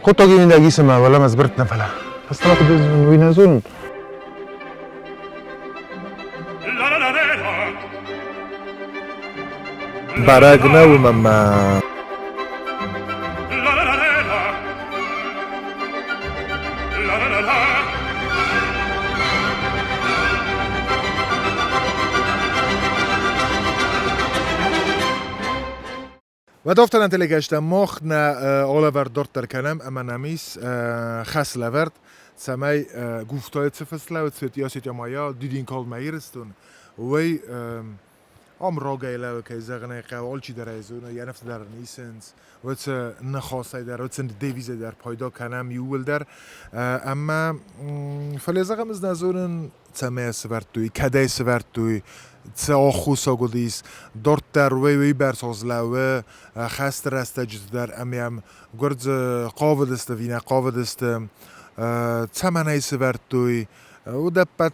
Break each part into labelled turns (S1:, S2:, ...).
S1: خود اگه این دگیس ما ولی مزبرت نفله. پس طبعا خود وینزون. برگ نو مم. و دافتن انتلیگشت مخ نه آلوور دارت در کنم اما نمیس خس لورد سمی گفتای تفصله و تیاسی تمایا دیدین کال میرستون وی راگای لو که زغنه قوال چی در ایزونه یا نفت در نیسنس و چه نخواسته در و چه دیویزه در پایدا کنم یول در اما فلیزاقم از نزونن سمی سورد توی کدای سورد توی چه آخوص آگودیس دارت در وی برساز لوه خست رسته جز در امیم گرد قاود است وینه قاود است چه منای سورد توی و دپت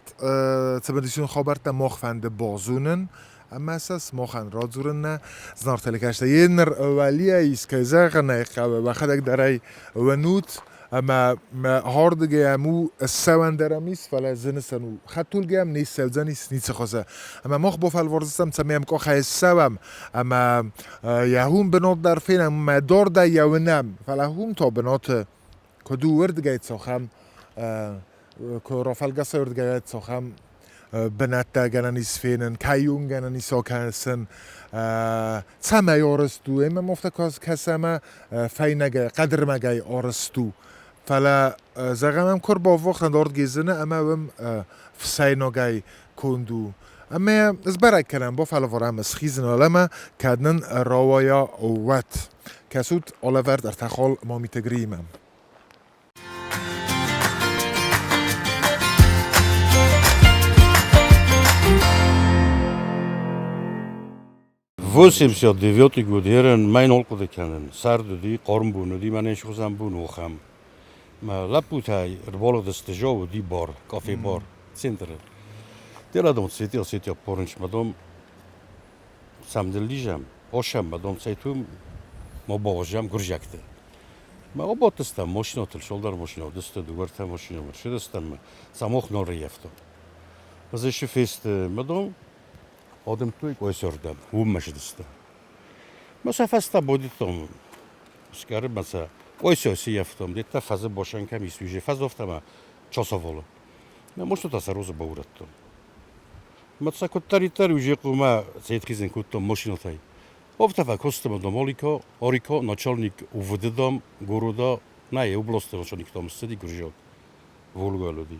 S1: چه بدیشون خبرت مخفند بازونن اما اساس مخن رادزورن نه زنار تلکشته یه نر اولیه ایست که زغنه قوه و خدک درای ونوت اما هاردگه امو سوان درمیس فلا زنستنو خطولگه هم نیست سوزه نیست خواسته اما مخ بفل ورزستم سمیم که خیلی سوام اما یهون بنات در فین اما دار ده یونم فلا هم تا بنات کدو ورد گید ساخم که رافل گسه ورد گید ساخم بنات گنانیس فینن کایون گنانیس آکنسن سمه آرستو اما مفته کسمه فینگه قدر مگه آرستو فلا زغمم کر با وقت دارد گیزنه اما هم فسیناگای کندو اما از برای کنم با فلا ورم از خیزن علمه کدنن روایا اوت کسود آلور در تخال ما میتگریمم
S2: В 89 година майн олкуда канен сардуди qormbunu man eens gezam bunu kham ma laputai rvolo de stejovo di bar cafe bar center dela don seti porunch madom samdelijam osham madom saytum ma bojam gurjakte ma obotastam moshinotel sholdar moshino desta duvarta moshino shidastam samokh noriyefto azeshe fest madom آدم توی کویسوردم اون مشدسته مسافستا بودیتم اسکار مثلا کویسوسی یافتم دیتا فاز باشن کمی سوژه فاز افتم چاساولو نه مشت تاسروز باورتم مثلا کتریتر وجه قوما سیتخیزن کتم ماشیناتای افتفا کستم دم اوریکو начальник УВД города نه области начальник там сиди гуржок волгалоди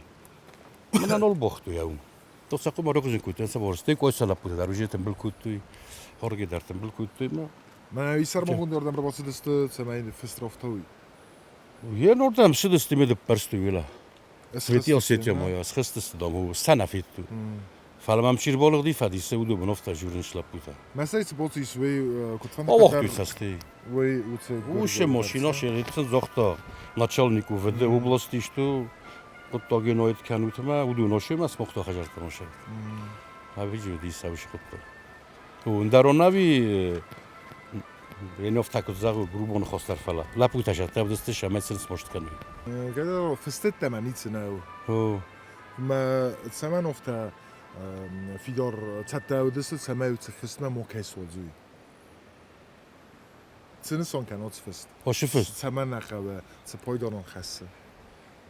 S2: من نول بختو یاوم تو ساقو ما روزن کوتن سوارسته کوی سالا پوده در وجه تنبل کوتوی هرگی در تنبل کوتوی ما
S1: من ایسر ما خون دردم رباسی دسته سمعین فسترافتوی
S2: یه نوردم شدستی میده پرستوی ویلا سویتی آسیتی مایا از خستست دامو سنفیت تو فعلا شیر بالغ دی فدیسه و دو بنفت جورن شلاب بوده
S1: مثلا ایت وی کتفهم
S2: وقتی هستی
S1: وی
S2: وش ماشیناش ریتن زختا начальник УВД обласتی تو قطعی نوید کنوت ما و دو نوشیم از مختا خجرت نوشه. هایی جودی سویش قطع. و دروناوی اینوف تاکت زاغ و گروبان خواستر فلا. لپوی تجربه دستش هم سنس مشت کنی.
S1: گذار فستت تمانیت ناو. ما سمان افتا فیدار تتا و دست سماوت فستنا موکیس وزوی. سنسون کنات فست.
S2: آش فست.
S1: سمان نخواه سپایداران خسته.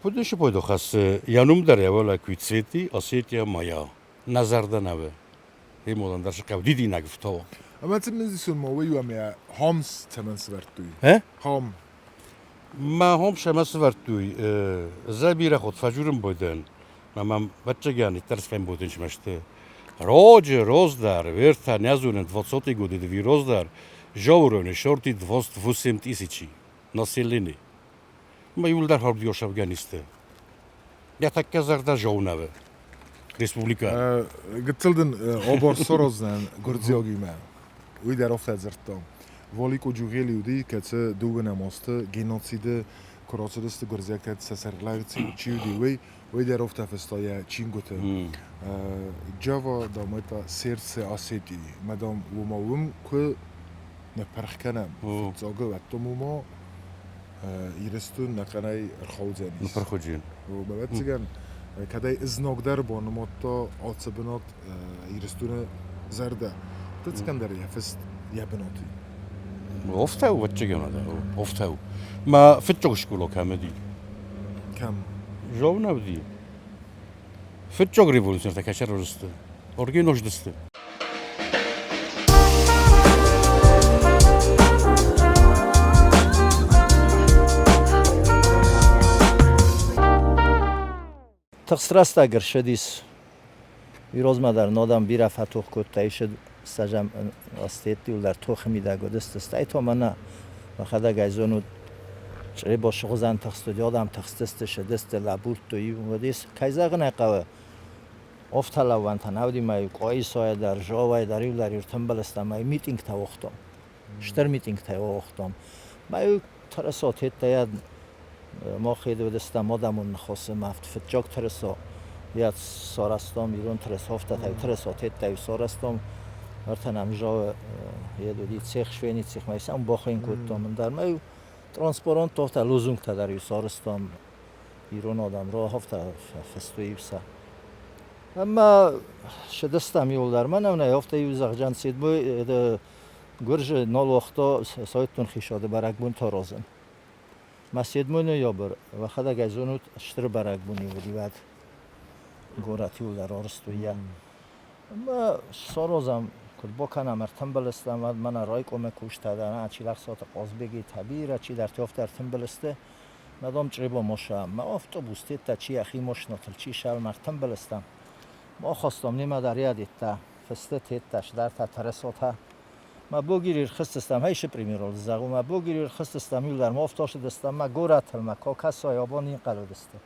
S2: پودش پایدو خسته یانوم داره ولی کویتسیتی آسیتی مایا نظرده نوه. این مودن درش قودی نگفته.
S1: اما تمنزیشون مویو امیا هامس تمنس ورتوی. هام.
S2: ما هم شمس ورتوی زبیره خود فجورم بودن. من بچه گانی ترس فهم بودن شمشته. روز در ورتا نیازون 20 گودی دوی روز در جورونه شورتی 28 тысячи населения. ما يقول در حرب ديوش أفغانستان. يتكلم زردا جوناوه. ريسبوبليكا.
S1: قتلدن أبار سروزن غرزياگي ما. ويدار أفتاد زرتام. والیکو جوغیلی ودی که چه دوباره ماسته گیناتسیده کراسدست غرزیک تد سرلاگتی چیودی وی در افت فستای چینگوته جاوا دامتا سرس آسیدی مدام و ماوم که نپرخ کنم زاگه وقتم ما ირესტუნ ნაკანაი რხოუძენის
S2: ნუპრხუჯინ
S1: ბაბაციგან კადაი ზნოგდარ ბონმოტო ოცბნოთ ირესტუნ ზარდა დაცკანდარია ფეს იაბნოთი
S2: ოფთაუ ვაჭიგენა და ოფთაუ მა ფიჭოგშკულო კამედი
S1: კამ
S2: ჟოვნავდი ფიჭოგრიბულს ერთა კაშაროსტ ორგინოჟდსტ
S3: Тахстрастагер шедис вирозмадар нодам бирафатух кутта ишед сажам астетил дар тухми дагодест стайто мана вахада гайзону чребо шогзан тахстуди одам тахстест шедест лабурту иводис кайзагна қава офталаван танавди май қоисоя дар жовай дар ивлар иртамбаласта май митинг та охтом штер митинг та охтом май тарасот еттая ما خیلی دستم آدمون نخواستم افت فتجاک ترسا یاد سارستم ایران ترس هفته تای ترسا تیت تای سارستم ارتنم جا یه دودی چخ شوینی چخ میسم باخین کردم من در میو ترانسپارانت هفته لزوم تداری سارستم ایران آدم را هفته فستوی بسه اما شدستم یول در منم نه هفته یوزخ جان سید بو گرج نال وقتا سایتون خیشاده برک بون تا رازن مسجد منو یابر و خدا گزونوت اشتر برگ بونی بودی بعد گوراتی و در آرستویه ما سارازم کل بکنم ارتنبلستم و من رای کمک کشته دارم چی لحظات قاز بگی طبیعه چی در تیافت ارتنبلسته ندام چری با ماشم ما افتابوستی تا چی اخی ماشناتل چی شل مرتنبلستم ما خواستم نیمه در یادیت تا فسته تیتش در تا ترساته ما بگیریر خستستم هیچ پریمیرال زغو ما بگیریر خستستم یول در مافتاش دستم ما گوراتل ما کاکس آیابان این قلو دسته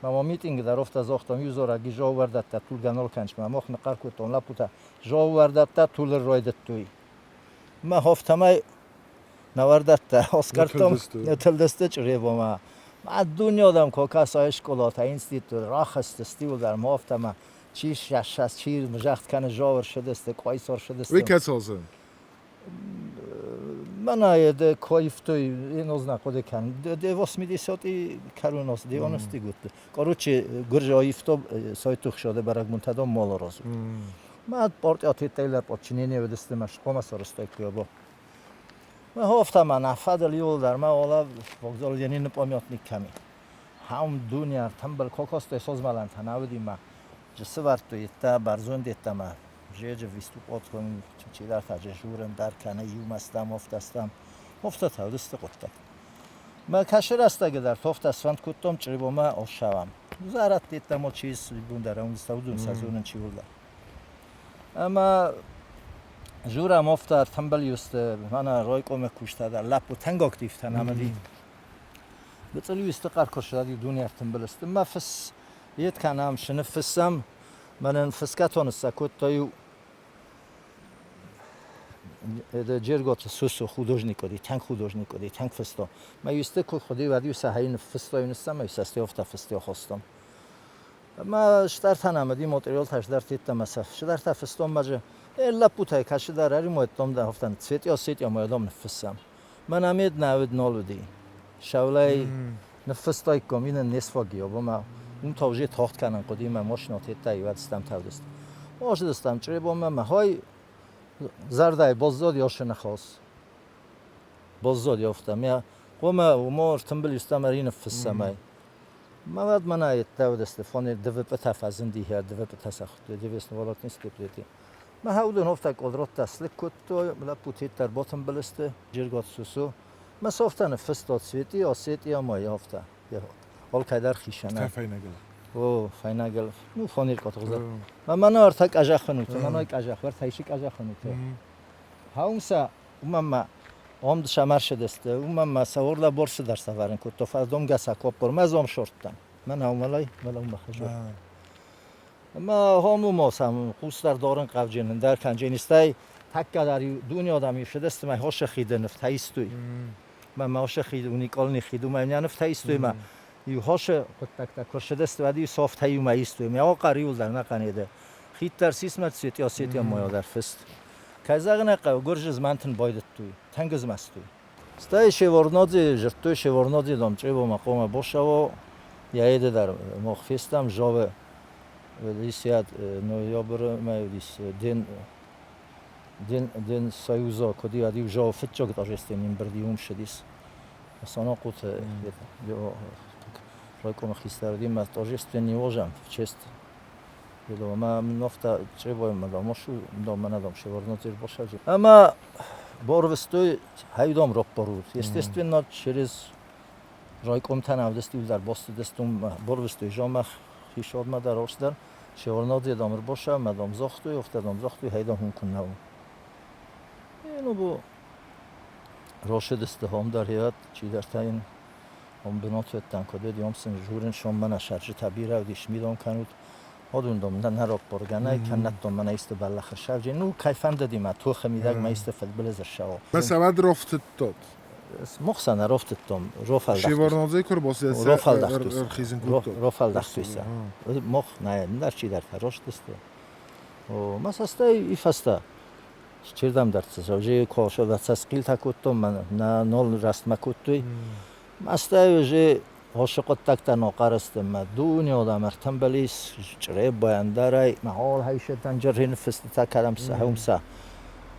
S3: ما میتینگ در افت از اختم یوزورا گی جا وردت تا طول گنال کنچ ما مخ نقر کتون لپوتا جا وردت تا طول رایدت توی ما هفتمای نوردت تا اسکرتم نتل دسته چری با ما دنیا دم کاکس آیش کلات اینستیتو راخست استیول در مافتم چی شش چی مجخت کنه جاور شده است قایسار شده است
S1: ویکتسازن
S3: من آید کایفتوی این از نکوده کن دوست می‌دیساتی کاروناس دیوانستی گفت کاروچی گرج آیفتو سایتوخ شده برای منتدام مال راز من پارتی آتیتیلر پاچینی ودسته مشقام سرستای کیابا من هفته من افادل یول در ما اولا وقتی یعنی نپامیات نیکمی هم دنیا تنبل کاکاست احساس مالن تناودی ما جسه ورتوی تا برزون دیتا ما جیج ویستو پات کنم چی در تجربه در کنه یوم استم افتستم افتاد هودست قطعه ما کشر است اگه در توفت اسفند کتم چری با ما آشوام زارت دیتا ما چیز بونداره اون استودیوم سازون چی بود اما جورم افتاد تنبلیست من رای کم کشته در لپ و تنگ اکتیف تنامدی بتولی استقرار کرده دنیا تنبلست ما فس یت کنم شنفسم من فسکتون سکوت تایو جرگات سوسو خودجنیکو دی تنگ خودجنیکو دی تنگ فستا ما یسته کو خودی ودیو سهین فستای نستم ما یسته افت فستی خواستم ما شتر تنامدی ماتریال تاش در تیت مساف شتر تا فستام ماجه الا پوتای کاش در اری موتام ده هفتن سیت یا سیت یا مایدام نفسم من امید نود نالودی شولای نفستای کامین نصفاگی و ما اون توجیه تاخت کنن قدیم ماشینات تایی و دستم تودست ماش دستم چرا با من های زرده بازداد یا شنخاص بازداد یافتم یا قوم و ما تنبل استم رین فسمای ما بعد من ای تودست فانی دو بتاف ازندی هر دو بتاسخ دو است ولات نیست کپلیتی ما هودن هفته قدرت تسلیک کت ملا پوتیت در باتم بلسته جرگات سوسو ما سافتن فستاد سویتی یا سیتی یا ما یافته حال کدر خیشانه
S1: فاینگل
S3: او فاینگل نو فانیر کاتوزا من ارتک اجا خنوت من یک اجا ور تایشیک اجا خنوت هاونسا ما ام شمر شدسته ما سوار بورس در سفرن کو تو فردم گسا کوپر مزام شورتم من اوملای ملام بخجو ما همو ماسم خوستر دارن قوجن در کنجنیستای تک در دنیا آدمی شدست ما هاش خیده نفت هیستوی من هاش خیده اونیکال نخیدو من نفت هیستوی ما یو هاش تک تک کرشدست و دی سافت هیو ما هیستوی ما قریول در نقنیده خیت در سیسمت سیتی آسیتی ما در فست کازاغ نقا گرج زمانتن بایدت توی تنگز مستوی Stai Shevardnadze, Zerto Shevardnadze dom Trevo maqoma boshavo yaede dar moxfestam jove lisiat noyabr maylis den Soyuza kodi adiv jove fitchog dagestin birdium shedis sana qut yo roikom xistardim mas dagestin nivojam chest Yo ma nofta Trevo madamoshu domanadam Shevardnadze boshaji ama Борвестой хайдом роппорут. Естественно, через райкомтан авдестил дар бостдестум борвестой жомах хишод мадар ошдар шеварнадзе дамр боша мадам зохтой офтадам зохтой хайдом хункунав. Ну бу рошедесте хом дар ҳият чи дар тайн хом бинответтан кодед ёмсин журин шом мана шаржи табира диш мидон канут Odundom na ropporganai kannattom man ist ballach shavje nu kayfam dadim to khamidag ma ist fadbelaz shaw
S1: بس بعد رفت داد
S3: moxsan roftettom rofal
S1: شیوارنازه کر باسه
S3: rofal dachtus
S1: خیزن کوت
S3: rofal dachtus mox na dar chi dar farosh deste o masastay ifasta chirdam dartsa je kosho datsas qil takuttom man na nol rast makuttoy mastay je عاشقت تکتن آقارستم ما دنیا آدم ارتنبلیس چرب باینداری معال هیشتن جرین فستتا کلم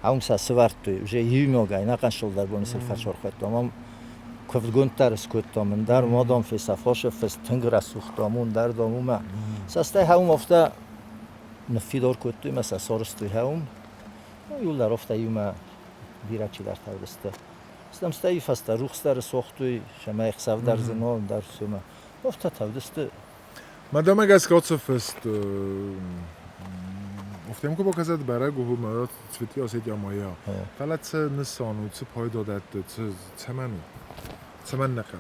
S3: همسا سوارت توی جه یومیوگای نکنشل در بونی سلفچار خواهد تمام کفت ترس کود تامن در مادام فیسا فاش فست تنگ رسوخ تامون در داموما سسته هم افته نفیدار کود توی مثلا سارست توی هم یول در افته یوما بیرچی در تردسته Stăm stai fasta ruxstar soxtui shema xsav dar zeno dar suma ofta tavdist
S1: مادام اگه کاتس فست افتیم که با کسات برای گوه مرات سویتی آسیت یا مایا فلات چه نسانو چه پای دادت چه من نخل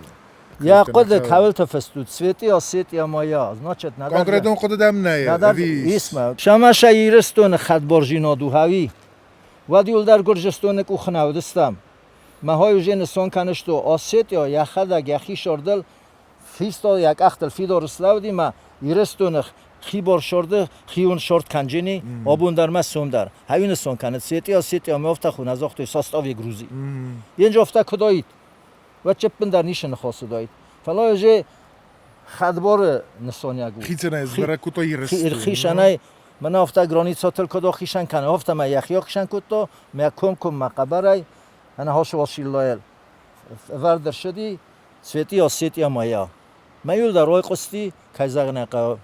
S3: یا قد کاول تفستود سویتی آسیت یا مایا значит надо
S1: конкретно خود دم نه
S3: اسم شما شایرستون خدبرجینا دو هاوی ودیول در گرجستون کو خناودستم ماهای جن سون کنشتو آسیت یا یخداگ یخی شردل فیستا یک اختل فیدار اسلاودی ما ایرستون خیبار شرده خیون شرد کنجنی آبون در مسوم در هاوین سون کنت سیتی آسیت یا میافته خون از وقتی ساستاوی گروزی اینجا افته کدایید و چپن در نیشن خاص دایید فلا جه خدبار نسانیگو
S1: خیتنه از برای کتا ایرستون
S3: خیشنه من افته گرانیت ساتل کدا خیشن کنه افته ما یخیا خیشن کتا ما کم مقبره أنا هاش واشيللايل وردر شدي سويتي أسيتي مايا ما يول دروي قصتي كايزاغنا قا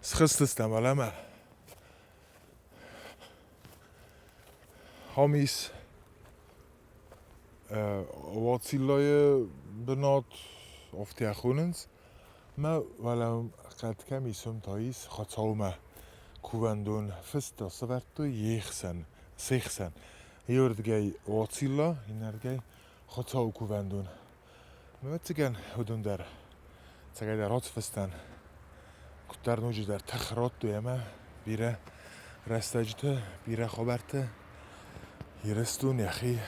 S1: سخست استعمالم هامیس واتسیلای بنات افتی خوننز ما ولم قد کمی سم تاییس خطاومه کوبندون فستا سوارتو یخسن سیخسن یوردگی واتسیلا اینرگی خطاو کوبندون ما تگن هدون در تگه در هات فستن کتر نوجی در تخرات دویمه بیره رستجته بیره خبرته یرستون یخی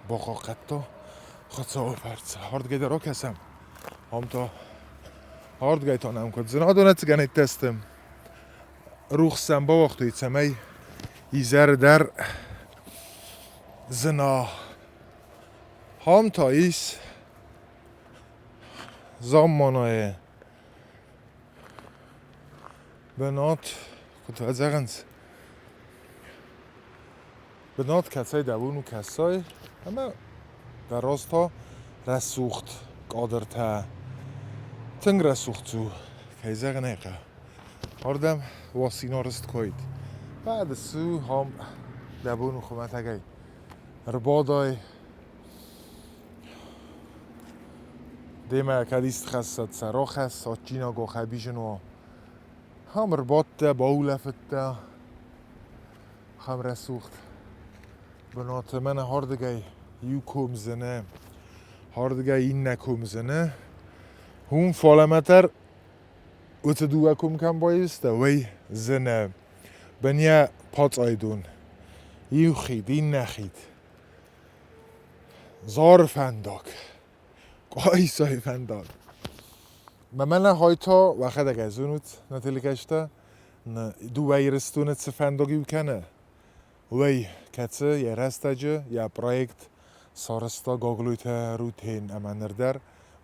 S1: باقاقتا خطاو پرتس هاردگی در را کسم هم تا هاردگی تا نم کد زنا دونه تگن تستم روخسم با وقتی تمی ایزر در زنا هم تا ایس زمانای بنات کت ازغنز بنات کسای دوونو کسای اما در راستا رسوخت قادرته تنگ رسوخت تو که زغن ایقه هردم واسینا رست کوید بعد سو هم دوونو خمت اگه ربادای دیمه کدیست خستت سراخ هست ساچینا گو خبیشنو هم رباط باولفت هم رسوخت بنات من هاردگی یو کم زنه هاردگی این نکم زنه هم فالمتر اوت دو کم کم بایسته وی زنه بنیا پات آیدون یو خید این نخید زار فنداک قای سای فنداک من هایتا وقت اگه زونت نتیلکشته دو ویرستون تفندگی کنه وی کتسه یه رستجه یا پروژه سارستا گاگلویت روتین اما نردر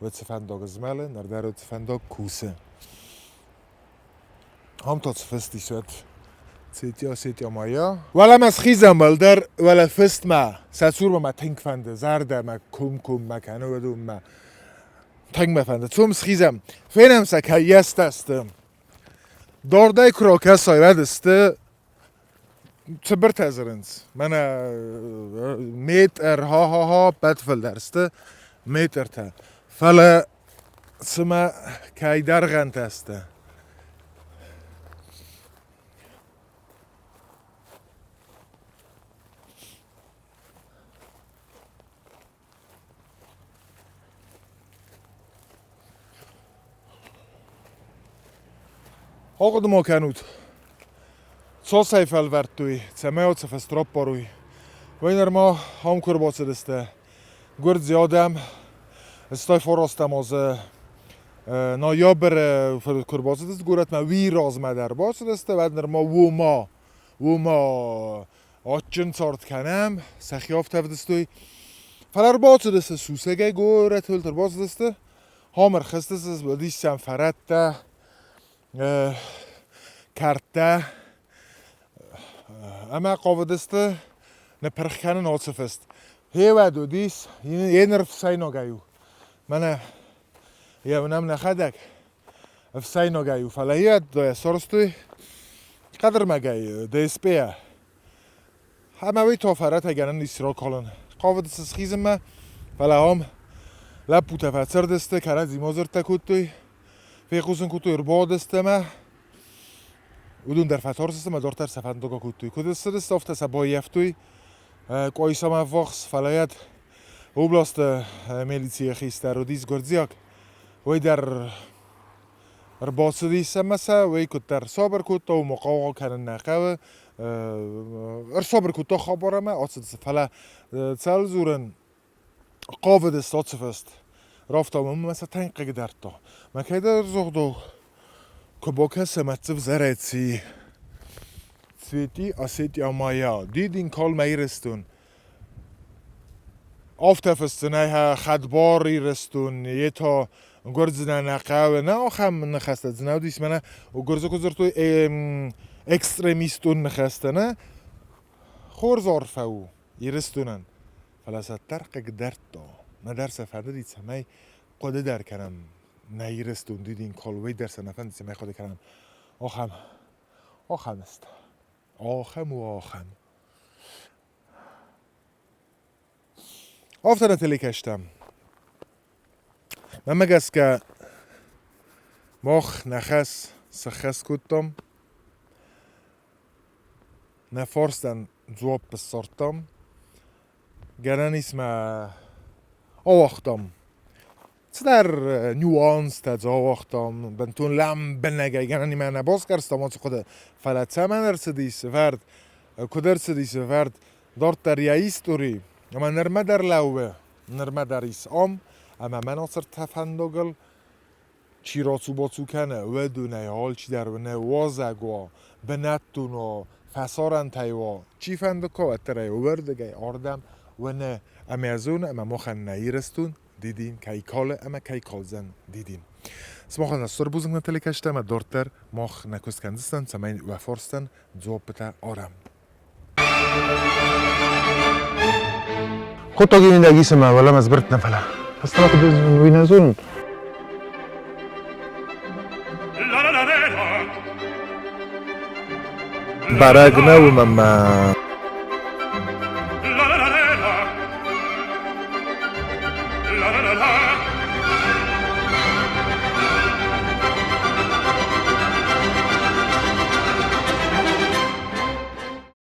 S1: و تفندگ زمله نردر و تفندگ کوسه هم تا تفستی شد سیتیا مایا ولی از خیزم بلدر ولی فست ما ساتور ما تنگ فنده زرده ما کم ما کنه و دو ما تنگ مفنده توم خیزم فینم سکه یست استم دارده کراکه سایرد استه چه برتازرنز من متر ها بدفل درسته متر تا فلا سما کی درغنت استه آقا دو ما کنود Co sejfel vertuj, cemeo ce festrop poruj. Vejner ma ham kurbace deste. Gurd zjadem, stoj forostem az na jabber för kurbace deste. Gurd ma viraz med der bace deste. Vejner ma woma atchen sart kenem. Sekhjaft hevdestuj. Falar bace deste susege gurd hulter bace deste. Hamer khestes بدیشم فرته کرته اما قاودسته نپرخکنه ناصف است هیو دودیس یه نرف ساینا گایو من یه اونم نخدک افساینا گایو فلاهیت دای سرستوی قدر مگای دیسپیه همه وی تافرت اگرن نیسترال کالن قاودست سخیزم ما فلاهم لپو تفتسر دسته کرد زیمازر تکوتوی فیقوزن کوتوی اربا دسته ما ودون در فتار سیستم دارتر سفندگا کوتوی کدست دست افت سبایفتوی کویسام افوخس فلایت اوبلاست میلیسی خیسته رو دیز گردزیاک وی در ارباس دیسه مسا وی کد در صابر کوتا و مقاوغا کنن نقوه صابر کوتا خبارمه آتس دست فلا تسال زورن قاوه دست آتس فست رافتا مسا تنقه درتا مکه در زغدو Kobaka sematsev zaretsi. Sveti aseti amaya. Didin kal meirestun. Aftefestene ha khadbari restun. Yeta گرزنا نقاوه نه آخم نخسته زناو دیس منه و گرزه کزر توی اکستریمیستون نخسته نه خور زارفه و ایرستونن فلسه ترقق درد دا نه درس فرده دید سمه قده در کنم نه ایرستون دیدین کالوی درس نفند سمه قده کنم آخم است آخم آفتانه تلی کشتم من مگس که ماخ نخس سخس کتم نفرستن جواب بسرتم گرن اسم آوختم چه در نیوانس تاز آوختم بنتون لم بنگه گرن من نباز کرستم آنچه خود فلطه من ارسدیس ورد کدر سدیس ورد دارت در یایستوری اما نرمه در لوه نرمه در اسام اما من اصر تفندگل چی راتو باتو کنه و دونه حال چی در ونه وازگوا بنتون و فسارن تایوا چی فندکا و تره وردگه آردم و نه امیازون اما مخن نیرستون دیدین که کاله اما که کالزن دیدین سماخن از سر بوزنگ نتلی کشته اما دارتر مخ نکست کندستن سمین و فرستن جواب بتا آرم خود تا گیرین دگیس ما ولی مزبرت نفله هستم خود وینزون برگ نو مما